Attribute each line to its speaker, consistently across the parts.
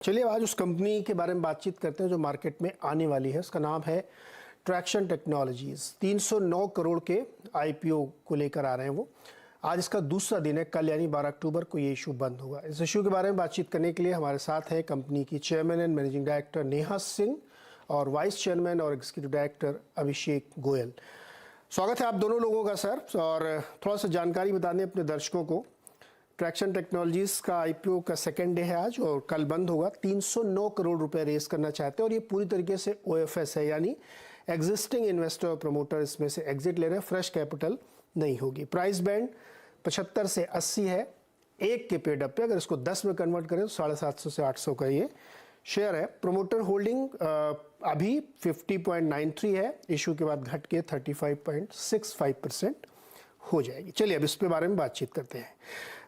Speaker 1: चलिए आज उस कंपनी के बारे में बातचीत करते हैं जो मार्केट में आने वाली है। उसका नाम है ट्रैक्शन टेक्नोलॉजीज। 309 करोड़ के आईपीओ को लेकर आ रहे हैं वो। आज इसका दूसरा दिन है, कल यानी 12 अक्टूबर को ये इशू बंद होगा। इस इशू के बारे में बातचीत करने के लिए हमारे साथ है कंपनी की chairman and managing director Neha Singh और वाइस चेयरमैन और एग्जीक्यूटिव डायरेक्टर अभिषेक गोयल। स्वागत है आप दोनों लोगों का सर। और थोड़ा सा जानकारी बता दें अपने दर्शकों को। ट्रैक्शन टेक्नोलॉजीज का आईपीओ का सेकेंड डे है आज और कल बंद होगा। 309 करोड़ रुपए रेस करना चाहते हैं और ये पूरी तरीके से ओएफएस है, यानी एग्जिस्टिंग इन्वेस्टर और प्रमोटर इसमें से एग्जिट ले रहे हैं। फ्रेश कैपिटल नहीं होगी। प्राइस बैंड 75 से 80 है एक के पेड अप पे। अगर इसको 10 में कन्वर्ट करें तो 750 से 800 का ये शेयर है। प्रमोटर होल्डिंग अभी 50.93 है, इशू के बाद घट के 35.65% हो जाएगी। चलिए अब इस पे बारे में बातचीत करते हैं।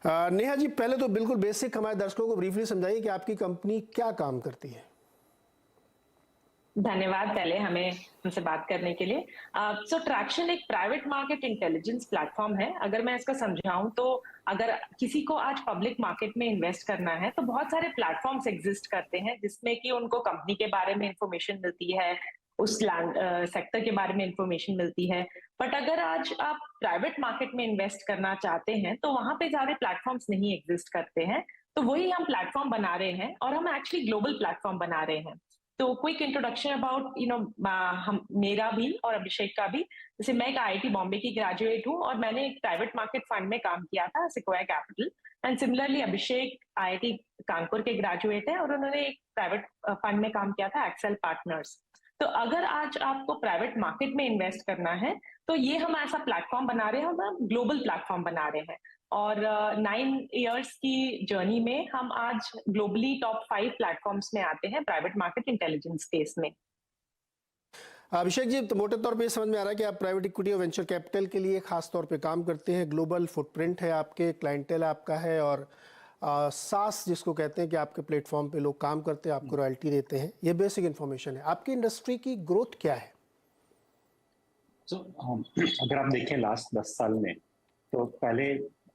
Speaker 1: नेहा जी, पहले तो बिल्कुल बेसिक हमारे दर्शकों को ब्रीफली समझाइए कि आपकी कंपनी क्या काम करती है।
Speaker 2: धन्यवाद पहले हमसे बात करने के लिए। सो ट्रैक्शन एक प्राइवेट मार्केट इंटेलिजेंस प्लेटफॉर्म है। अगर मैं इसका समझाऊं तो अगर किसी को आज पब्लिक मार्केट में इन्वेस्ट करना है तो बहुत सारे प्लेटफॉर्म्स एग्जिस्ट करते हैं जिसमें कि उनको कंपनी के बारे में इंफॉर्मेशन मिलती है, उस लैंड सेक्टर के बारे में इंफॉर्मेशन मिलती है। बट अगर आज आप प्राइवेट मार्केट में इन्वेस्ट करना चाहते हैं तो वहां पे ज्यादा प्लेटफॉर्म्स नहीं एग्जिस्ट करते हैं। तो वही हम प्लेटफॉर्म बना रहे हैं और हम एक्चुअली ग्लोबल प्लेटफॉर्म बना रहे हैं। तो क्विक इंट्रोडक्शन अबाउट हम मेरा भी और अभिषेक का भी। जैसे मैं एक आईआईटी बॉम्बे की ग्रेजुएट हूँ और मैंने एक प्राइवेट मार्केट फंड में काम किया था, Sequoia capital. And similarly Abhishek IIT Kanpur के ग्रेजुएट है और उन्होंने एक प्राइवेट फंड में काम किया था, एक्सेल पार्टनर्स। तो अगर आज आपको प्राइवेट मार्केट में इन्वेस्ट करना है तो ये हम ऐसा प्लेटफॉर्म बना रहे हैं, हम ग्लोबल प्लेटफॉर्म बना रहे हैं। और 9 इयर्स की जर्नी में हम आज ग्लोबली टॉप 5 प्लेटफॉर्म्स में आते हैं प्राइवेट मार्केट इंटेलिजेंस स्पेस में।
Speaker 1: अभिषेक जी, तो मोटे तौर पे समझ में आ रहा है कि आप प्राइवेट इक्विटी और वेंचर कैपिटल के लिए खास तौर पे काम करते हैं। ग्लोबल फुटप्रिंट है आपके, क्लाइंटेल आपका है और सास जिसको कहते हैं कि आपके प्लेटफॉर्म पे लोग काम करते हैं, आपको रॉयल्टी देते हैं। ये बेसिक इन्फॉर्मेशन है। आपकी इंडस्ट्री की ग्रोथ क्या है?
Speaker 3: अगर आप देखें लास्ट 10 साल में तो पहले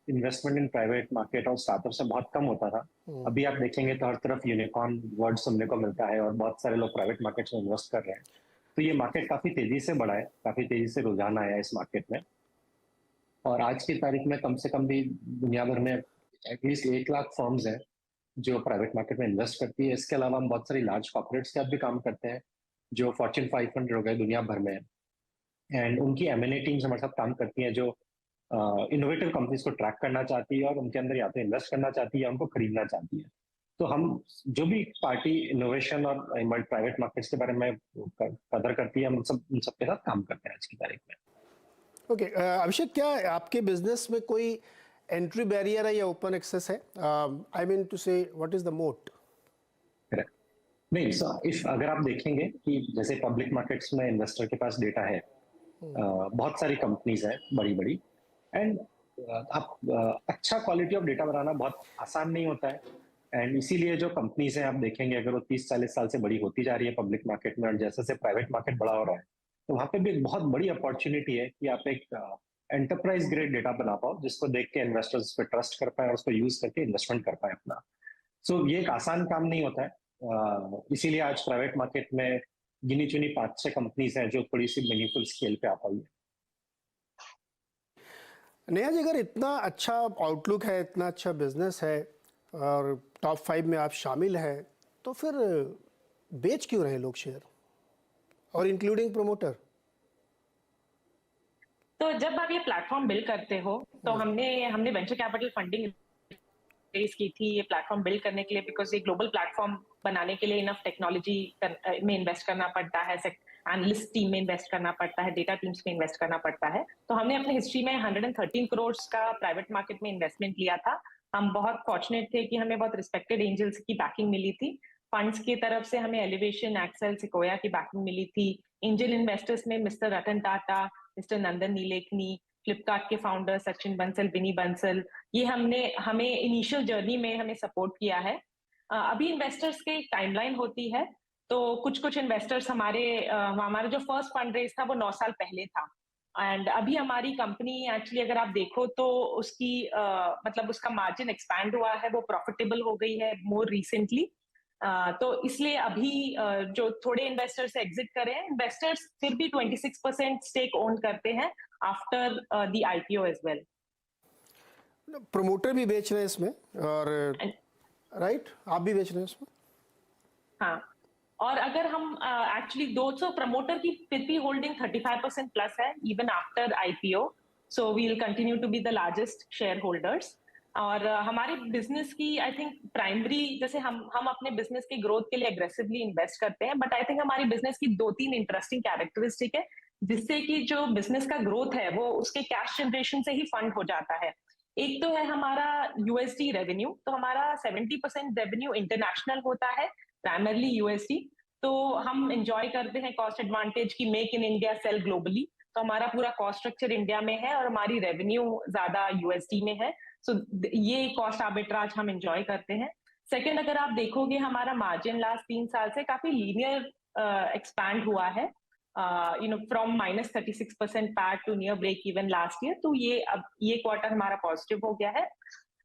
Speaker 3: इन्वेस्टमेंट इन प्राइवेट मार्केट और स्टार्टअप से बहुत कम होता था। अभी आप देखेंगे तो हर तरफ यूनिकॉर्न वर्ड सुनने को मिलता है और बहुत सारे लोग प्राइवेट मार्केट में इन्वेस्ट कर रहे हैं। तो ये मार्केट काफी तेजी से बढ़ा है, काफी तेजी से रुझान आया है इस मार्केट में। और आज की तारीख में कम से कम भी दुनिया भर में एटलीस्ट 1 लाख फर्म्स हैं जो प्राइवेट मार्केट में इन्वेस्ट करती है। इसके अलावा हम बहुत सारी लार्ज कॉर्पोरेट्स के साथ भी काम करते हैं जो फॉर्च्यून 500 हो गए दुनिया भर में, एंड उनकी एमएनए टीम्स हमारे साथ काम करती हैं जो इनोवेटिव कंपनीज को ट्रैक करना चाहती है और उनके अंदर या तो इन्वेस्ट करना चाहती है या उनको खरीदना चाहती है। तो हम जो भी पार्टी इनोवेशन और प्राइवेट मार्केट्स के बारे में कदर करती है, हम उन सबके साथ काम करते हैं आज की तारीख में।
Speaker 1: ओके, अभिषेक, क्या आपके बिजनेस में कोई एंट्री बैरियर है या ओपन एक्सेस है? आई मीन टू से व्हाट इज द मोट?
Speaker 3: नहीं, इफ अगर आप देखेंगे कि जैसे पब्लिक मार्केट्स में इन्वेस्टर के पास डेटा है, बहुत सारी कंपनीज हैं बड़ी बड़ी, एंड आप अच्छा क्वालिटी ऑफ डेटा बनाना बहुत आसान नहीं होता है। एंड इसीलिए जो कंपनीज हैं आप देखेंगे अगर वो 30-40 साल से बड़ी होती जा रही है पब्लिक मार्केट में और जैसे जैसे प्राइवेट मार्केट बड़ा हो रहा है तो वहां पे भी एक बहुत बड़ी अपॉर्चुनिटी है कि आप एक एंटरप्राइज ग्रेड डेटा बना पाओ जिसको देख के इन्वेस्टर्स उस पर ट्रस्ट कर पाए और उसको यूज करके इन्वेस्टमेंट कर पाए अपना। सो ये एक आसान काम नहीं होता है। इसीलिए आज प्राइवेट मार्केट में गिनी चुनी 5-6 कंपनीज हैं जो थोड़ी सी मीनिंगफुल स्केल पे आ पाई है।
Speaker 1: नेहा जी, अगर इतना अच्छा आउटलुक है, इतना अच्छा बिजनेस है और टॉप 5 में आप शामिल हैं, तो फिर बेच क्यों रहे लोग शेयर, और इंक्लूडिंग प्रमोटर?
Speaker 2: तो जब आप ये प्लेटफॉर्म बिल्ड करते हो तो हमने वेंचर कैपिटल फंडिंग रेज की थी ये प्लेटफॉर्म बिल्ड करने के लिए, बिकॉज ये ग्लोबल प्लेटफॉर्म बनाने के लिए इनफ टेक्नोलॉजी में इन्वेस्ट करना पड़ता है, एनालिस्ट टीम में इन्वेस्ट करना पड़ता है, डेटा टीम्स में इन्वेस्ट करना पड़ता है। तो हमने अपने हिस्ट्री में 113 करोड़ का प्राइवेट मार्केट में इन्वेस्टमेंट लिया था। हम बहुत फॉर्चुनेट थे कि हमें बहुत रिस्पेक्टेड एंजल्स की बैकिंग मिली थी। फंड्स की तरफ से हमें एलिवेशन, एक्सेल, सिकोया की बैकिंग मिली थी। एंजल इन्वेस्टर्स में मिस्टर रतन टाटा, मिस्टर नंदन नीलेकनी, फ्लिपकार्ट के फाउंडर सचिन बंसल, विनी बंसल, ये हमें इनिशियल जर्नी में हमें सपोर्ट किया है। अभी इन्वेस्टर्स की टाइमलाइन होती है तो कुछ इन्वेस्टर्स हमारा जो फर्स्ट फंड रेज था वो 9 साल पहले था। एंड अभी हमारी कंपनी एक्चुअली अगर आप देखो तो उसकी मतलब उसका मार्जिन एक्सपैंड हुआ है, वो प्रॉफिटेबल हो गई है मोर रिसेंटली। तो इसलिए अभी जो थोड़े इन्वेस्टर्स एग्जिट करे हैं, इन्वेस्टर्स फिर भी 26% स्टेक ओन करते हैं after the IPO as well.
Speaker 1: Promoter भी बेच रहे हैं इसमें, और राइट, आप भी बेच रहे हैं इसमें।
Speaker 2: हाँ, और अगर हम एक्चुअली 200 प्रमोटर की फिर भी होल्डिंग 35% प्लस है even after IPO, so we will continue to be the largest shareholders. और हमारे बिजनेस की आई थिंक प्राइमरी, जैसे हम अपने बिजनेस की ग्रोथ के लिए एग्रेसिवली इन्वेस्ट करते हैं, बट आई थिंक हमारी बिजनेस की 2-3 इंटरेस्टिंग कैरेक्टरिस्टिक है जिससे कि जो बिजनेस का ग्रोथ है वो उसके कैश जनरेशन से ही फंड हो जाता है। एक तो है हमारा यूएसडी रेवेन्यू, तो हमारा 70% रेवेन्यू इंटरनेशनल होता है, प्राइमरली यूएसडी। तो हम एंजॉय करते हैं कॉस्ट एडवांटेज की make in India sell globally, तो हमारा पूरा कॉस्ट स्ट्रक्चर इंडिया में है और हमारी रेवेन्यू ज्यादा यूएसडी में है। सो ये कॉस्ट आर्बिट्राज हम एंजॉय करते हैं। सेकंड, अगर आप देखोगे हमारा मार्जिन लास्ट 3 साल से काफी लीनियर एक्सपैंड हुआ है, from -36% PAT to near break even last year. तो ये क्वार्टर हमारा पॉजिटिव हो गया है।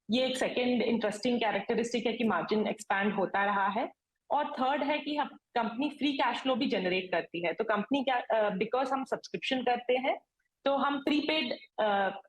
Speaker 2: ये एक सेकेंड इंटरेस्टिंग कैरेक्टरिस्टिक है कि मार्जिन एक्सपैंड होता रहा है। और थर्ड है कि हम कंपनी फ्री कैश फ्लो भी जनरेट करती है। तो कंपनी क्या, बिकॉज हम सब्सक्रिप्शन करते हैं तो हम प्रीपेड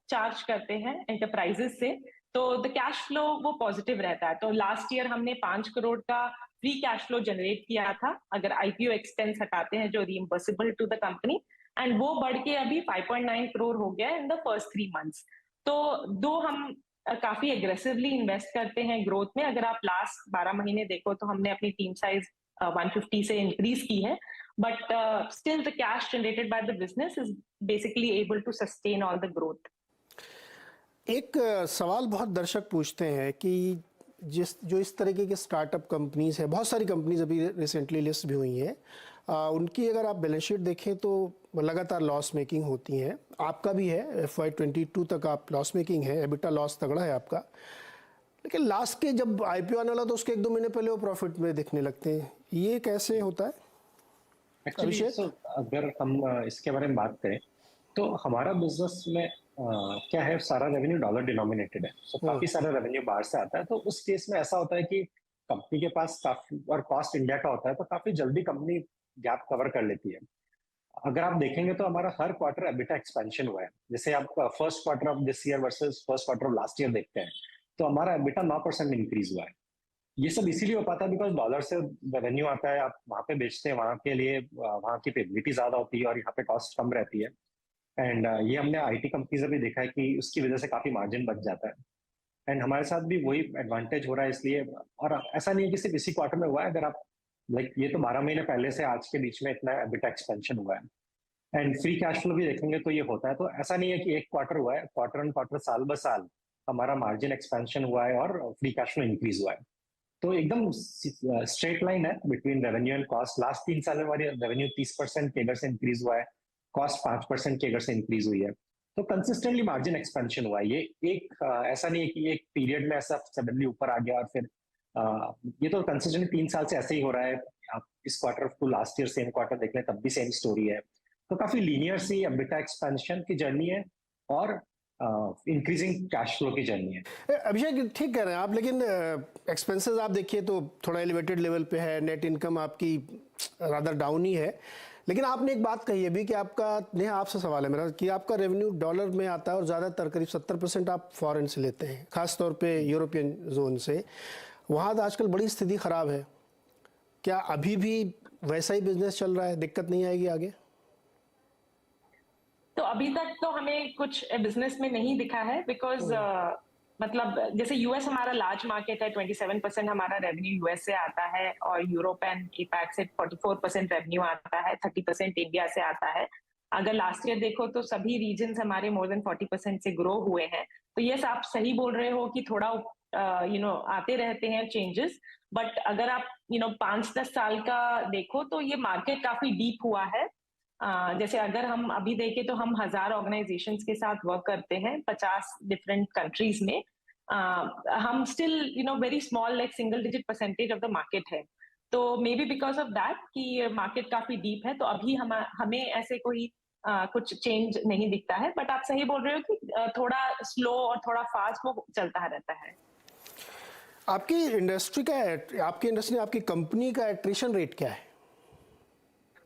Speaker 2: चार्ज करते हैं एंटरप्राइजेस से, तो द कैश फ्लो वो पॉजिटिव रहता है। तो लास्ट ईयर हमने 5 करोड़ का फ्री कैश फ्लो जनरेट किया था अगर आईपीओ एक्सपेंस हटाते हैं जो रिइम्बर्सेबल टू द कंपनी, एंड वो बढ़ के अभी 5.9 करोड़ हो गया इन द फर्स्ट 3 मंथ्स। तो दो हम काफी एग्रेसिवली इन्वेस्ट करते हैं ग्रोथ में। अगर आप लास्ट 12 महीने देखो तो हमने अपनी टीम साइज 150 से इंक्रीज की है, but still the cash generated by the business is basically able to sustain all the growth.
Speaker 1: एक सवाल बहुत दर्शक पूछते हैं कि जो इस तरीके के स्टार्टअप कंपनीज है, बहुत सारी कंपनीज अभी रिसेंटली लिस्ट भी हुई हैं, उनकी अगर आप बैलेंस शीट देखें तो लगातार लॉस मेकिंग होती हैं। आपका भी है, FY22 तक आप लॉस मेकिंग है, एबिटा लॉस तगड़ा है आपका, लेकिन लास्ट के जब आईपीओ आने वाला तो उसके 1-2 महीने पहले वो प्रॉफिट में दिखने लगते हैं। ये कैसे होता है
Speaker 3: एक्चुअली? अगर हम इसके बारे में बात करें तो हमारा बिजनेस में क्या है, सारा रेवेन्यू डॉलर डिनोमिनेटेड है, सो काफी सारा रेवेन्यू बाहर से आता है। तो उस केस में ऐसा होता है कि कंपनी के पास काफी, और कॉस्ट इंडिया का होता है, तो काफी जल्दी कंपनी गैप कवर कर लेती है। अगर आप देखेंगे तो हमारा हर क्वार्टर एबिटा एक्सपेंशन हुआ है। जैसे आप first quarter of this year versus first quarter of last year देखते हैं तो हमारा एबिटा 9% इंक्रीज हुआ है। ये सब इसीलिए हो पाता है बिकॉज डॉलर से रेवेन्यू आता है, आप वहां पे बेचते हैं, वहां के लिए वहां की पेबिलिटी ज्यादा होती है और यहाँ पे कॉस्ट कम रहती है। एंड ये हमने आईटी कंपनी से भी देखा है कि उसकी वजह से काफी मार्जिन बच जाता है। एंड हमारे साथ भी वही एडवांटेज हो रहा है इसलिए। और ऐसा नहीं है कि सिर्फ इसी क्वार्टर में हुआ है, अगर आप ये तो 12 महीने पहले से आज के बीच में इतना एबिटा एक्सपेंशन हुआ है। एंड फ्री कैश फ्लो भी देखेंगे तो ये होता है। तो ऐसा नहीं है कि एक क्वार्टर हुआ है, क्वार्टर ऑन क्वार्टर, साल ब साल हमारा मार्जिन एक्सपेंशन हुआ है और फ्री कैश फ्लो इंक्रीज हुआ है। तो एकदम स्ट्रेट लाइन है between revenue and cost. Last 3 साल में हमारी रेवेन्यू 30% केगर से इंक्रीज हुआ है, कॉस्ट 5% केगर से इंक्रीज हुई है। तो कंसिस्टेंटली मार्जिन एक्सपेंशन हुआ है। ये एक ऐसा नहीं है कि एक पीरियड में ऐसा सडनली ऊपर आ गया और फिर ये तो कंसिस्टेंटली 3 साल से ऐसे ही हो रहा है। आप इस quarter to last year same quarter देख लें तब भी सेम स्टोरी है। तो काफी लीनियर सी एबिटा एक्सपेंशन की जर्नी है और इंक्रीजिंग कैश फ्लो की जर्नी है।
Speaker 1: अभिषेक ठीक कह रहे हैं आप, लेकिन एक्सपेंसेस आप देखिए तो थोड़ा एलिवेटेड लेवल पे है, नेट इनकम आपकी रादर डाउन ही है। लेकिन आपने एक बात कही अभी कि आपका, नेहा आपसे सवाल है मेरा, कि आपका रेवेन्यू डॉलर में आता है और ज़्यादातर करीब 70% आप फॉरेन से लेते हैं, खासतौर पे यूरोपियन जोन से। वहाँ तो आजकल बड़ी स्थिति ख़राब है, क्या अभी भी वैसा ही बिजनेस चल रहा है, दिक्कत नहीं आएगी आगे?
Speaker 2: तो अभी तक तो हमें कुछ बिजनेस में नहीं दिखा है बिकॉज मतलब जैसे यूएस हमारा लार्ज मार्केट है, 27% हमारा रेवेन्यू यूएस से आता है और यूरोप एंड एपैक से 44% रेवेन्यू आता है, 30% इंडिया से आता है। अगर लास्ट ईयर देखो तो सभी रीजन्स हमारे मोर देन 40% से ग्रो हुए हैं। तो ये आप सही बोल रहे हो कि थोड़ा आते रहते हैं चेंजेस, बट अगर आप 5-10 साल का देखो तो ये मार्केट काफी डीप हुआ है। जैसे अगर हम अभी देखें तो हम 1000 ऑर्गेनाइजेशंस के साथ वर्क करते हैं 50 डिफरेंट कंट्रीज में। हम still very small, like single digit percentage of the market है। तो may be because of that कि मार्केट काफी डीप है, तो अभी हमें ऐसे कोई कुछ चेंज नहीं दिखता है। बट आप सही बोल रहे हो कि थोड़ा स्लो और थोड़ा फास्ट वो चलता रहता है।
Speaker 1: आपकी इंडस्ट्री का, आपकी इंडस्ट्री, आपकी कंपनी का एट्रिशन रेट क्या है?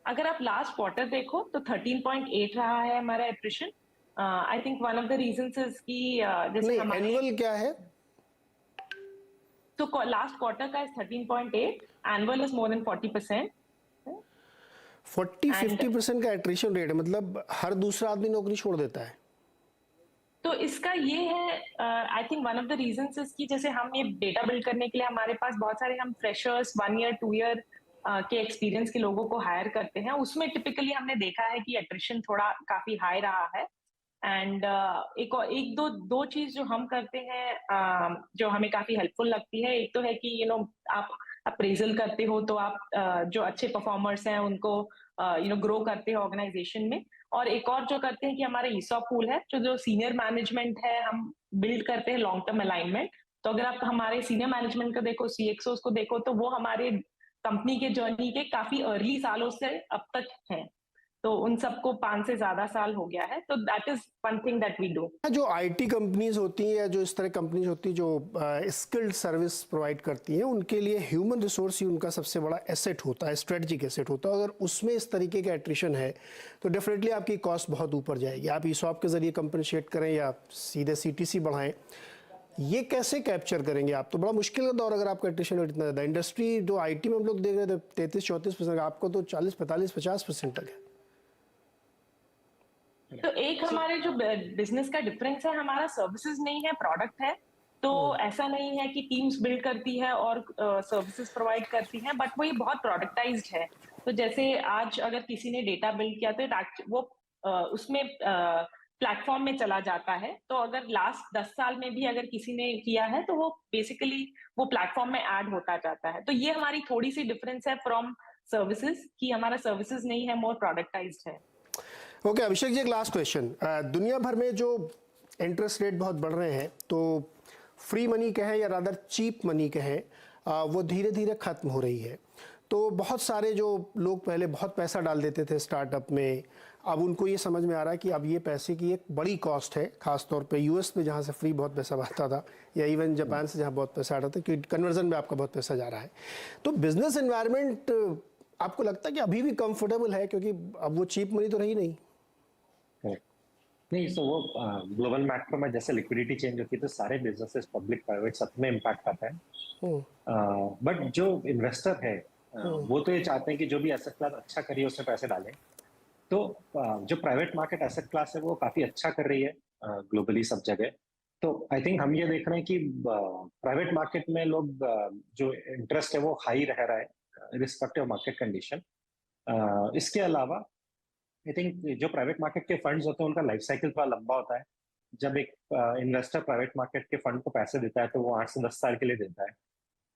Speaker 2: अगर आप लास्ट क्वार्टर देखो तो 13.8 रहा है हमारा attrition. I think one of the reasons is कि जैसे
Speaker 1: नहीं,
Speaker 2: हमारे
Speaker 1: एनुअल क्या है?
Speaker 2: तो लास्ट क्वार्टर का is 13.8, annual is more than 40%।
Speaker 1: 40-50% का एट्रिशन रेट है, मतलब हर दूसरा आदमी नौकरी छोड़ देता है।
Speaker 2: तो इसका ये है, I think one of the reasons is कि जैसे हम ये डेटा बिल्ड करने के लिए हमारे पास बहुत सारे हम फ्रेशर्स 1 ईयर 2 ईयर के एक्सपीरियंस के लोगों को हायर करते हैं, उसमें टिपिकली हमने देखा है कि एट्रिशन थोड़ा काफी हाई रहा है। एंड एक दो चीज जो हम करते हैं जो हमें काफी हेल्पफुल लगती है, एक तो है कि आप अप्रेजल करते हो तो आप जो अच्छे परफॉर्मर्स हैं उनको ग्रो करते हो ऑर्गेनाइजेशन में। और एक और जो करते हैं कि हमारे ईसॉप पूल है, जो सीनियर मैनेजमेंट है, हम बिल्ड करते हैं लॉन्ग टर्म अलाइनमेंट। तो अगर आप हमारे सीनियर मैनेजमेंट को देखो, सीएक्सओस को देखो, तो वो हमारे कंपनी के जर्नी के काफी अर्ली सालों से अब तक हैं। तो उन सबको 5 से ज्यादा साल हो गया है। तो that is one thing that we do.
Speaker 1: जो आईटी कंपनीज होती हैं या जो इस तरह कंपनीज होती हैं जो स्किल्ड सर्विस प्रोवाइड करती हैं, उनके लिए ह्यूमन रिसोर्स ही उनका सबसे बड़ा एसेट होता है, स्ट्रेटजिक एसेट होता है। अगर उसमें इस तरीके का एट्रिशन है तो डेफिनेटली आपकी कॉस्ट बहुत ऊपर जाएगी। आप ईसॉप के जरिए कंपनसेट करें या सीधे सीटीसी बढ़ाएं, ये कैसे कैप्चर करेंगे आप? तो बड़ा मुश्किल का दौर अगर आपका एट्रिशन रेट इतना ज़्यादा। इंडस्ट्री जो आईटी में हम लोग देख रहे थे 33-34%, आपको तो 40-45-50% तक है।
Speaker 2: तो एक हमारे जो बिजनेस का डिफरेंस है, हमारा सर्विसेज नहीं है, प्रोडक्ट है। तो ऐसा नहीं है कि टीम्स बिल्ड करती है और सर्विसेज प्रोवाइड करती हैं, बट वो ये बहुत प्रोडक्टाइज्ड है। तो जैसे आज अगर किसी ने डेटा बिल्ड किया तो वो उसमें प्लेटफॉर्म में चला जाता है। तो अगर लास्ट 10 साल में भी अगर किसी ने किया है तो वो बेसिकली वो प्लेटफॉर्म में ऐड होता जाता है। तो ये हमारी थोड़ी सी डिफरेंस है फ्रॉम सर्विसेज, कि हमारा सर्विसेज नहीं है, मोर प्रोडक्टाइज्ड है।
Speaker 1: ओके अभिषेक जी, एक लास्ट क्वेश्चन। दुनिया भर में जो इंटरेस्ट रेट बहुत बढ़ रहे हैं, तो फ्री मनी कहें या रादर चीप मनी कहें, वो धीरे धीरे ख़त्म हो रही है। तो बहुत सारे जो लोग पहले बहुत पैसा डाल देते थे स्टार्टअप में, अब उनको ये समझ में आ रहा है कि अब ये पैसे की एक बड़ी कॉस्ट है, खासतौर पे यूएस में जहाँ से फ्री बहुत पैसा आता था, या इवन जापान से जहाँ बहुत पैसा आता था, क्योंकि कन्वर्जन में आपका बहुत पैसा जा रहा है। तो बिजनेस एनवायरनमेंट आपको लगता है कि अभी भी कंफर्टेबल है, क्योंकि अब वो चीप मनी तो रही नहीं?
Speaker 3: नहीं, तो वो ग्लोबल मैक्रो में जैसे लिक्विडिटी चेंज होती है तो सारे बिजनेसेस पब्लिक प्राइवेट सब में इम्पैक्ट आता है। बट जो इन्वेस्टर है वो तो ये चाहते हैं कि जो भी एसेट क्लास अच्छा करिए उसमें पैसे डालें। तो जो प्राइवेट मार्केट एसेट क्लास है वो काफी अच्छा कर रही है ग्लोबली सब जगह। तो आई थिंक हम ये देख रहे हैं कि प्राइवेट मार्केट में लोग जो इंटरेस्ट है वो हाई रह रहा है रिस्पेक्टिव मार्केट कंडीशन। इसके अलावा आई थिंक जो प्राइवेट मार्केट के फंड्स होते हैं उनका लाइफ साइकिल थोड़ा लंबा होता है। जब एक इन्वेस्टर प्राइवेट मार्केट के फंड को पैसे देता है तो वो 8 से 10 साल के लिए देता है।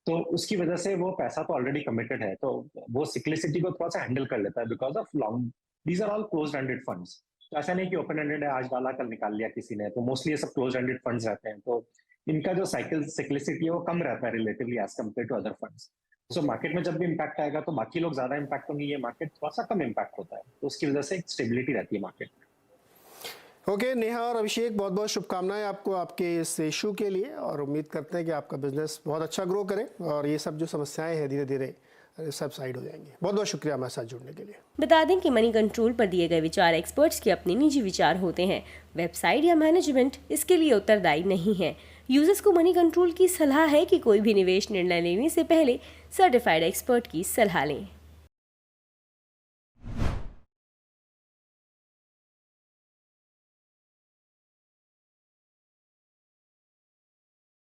Speaker 3: तो उसकी वजह से वो पैसा तो ऑलरेडी कमिटेड है, तो वो सिक्लिसिटी को थोड़ा सा हैंडल कर लेता है because of long, these are all close ended funds. तो ऐसा नहीं कि ओपन एंडेड है, आज डाला कल निकाल लिया किसी ने, तो मोस्टली ये सब क्लोज एंडेड फंड्स रहते हैं। तो इनका जो साइकिल सिक्लिसिटी है वो कम रहता है relatively as compare to other funds. So market में जब भी इम्पैक्ट आएगा तो बाकी लोग ज्यादा इम्पैक्ट होंगे, ये मार्केट थोड़ा सा कम इम्पैक्ट होता है, तो उसकी वजह से एक स्टेबिलिटी रहती है मार्केट में।
Speaker 1: ओके नेहा और अभिषेक, बहुत बहुत शुभकामनाएं आपको आपके इस इशू के लिए, और उम्मीद करते हैं कि आपका बिजनेस बहुत अच्छा ग्रो करे और ये सब जो समस्याएं हैं धीरे धीरे सब साइड हो जाएंगी। बहुत बहुत शुक्रिया हमारे साथ जुड़ने के लिए।
Speaker 4: बता दें कि मनी कंट्रोल पर दिए गए विचार एक्सपर्ट्स के अपने निजी विचार होते हैं। वेबसाइट या मैनेजमेंट इसके लिए उत्तरदायी नहीं है। यूजर्स को मनी कंट्रोल की सलाह है कि कोई भी निवेश निर्णय लेने से पहले सर्टिफाइड एक्सपर्ट की सलाह लें।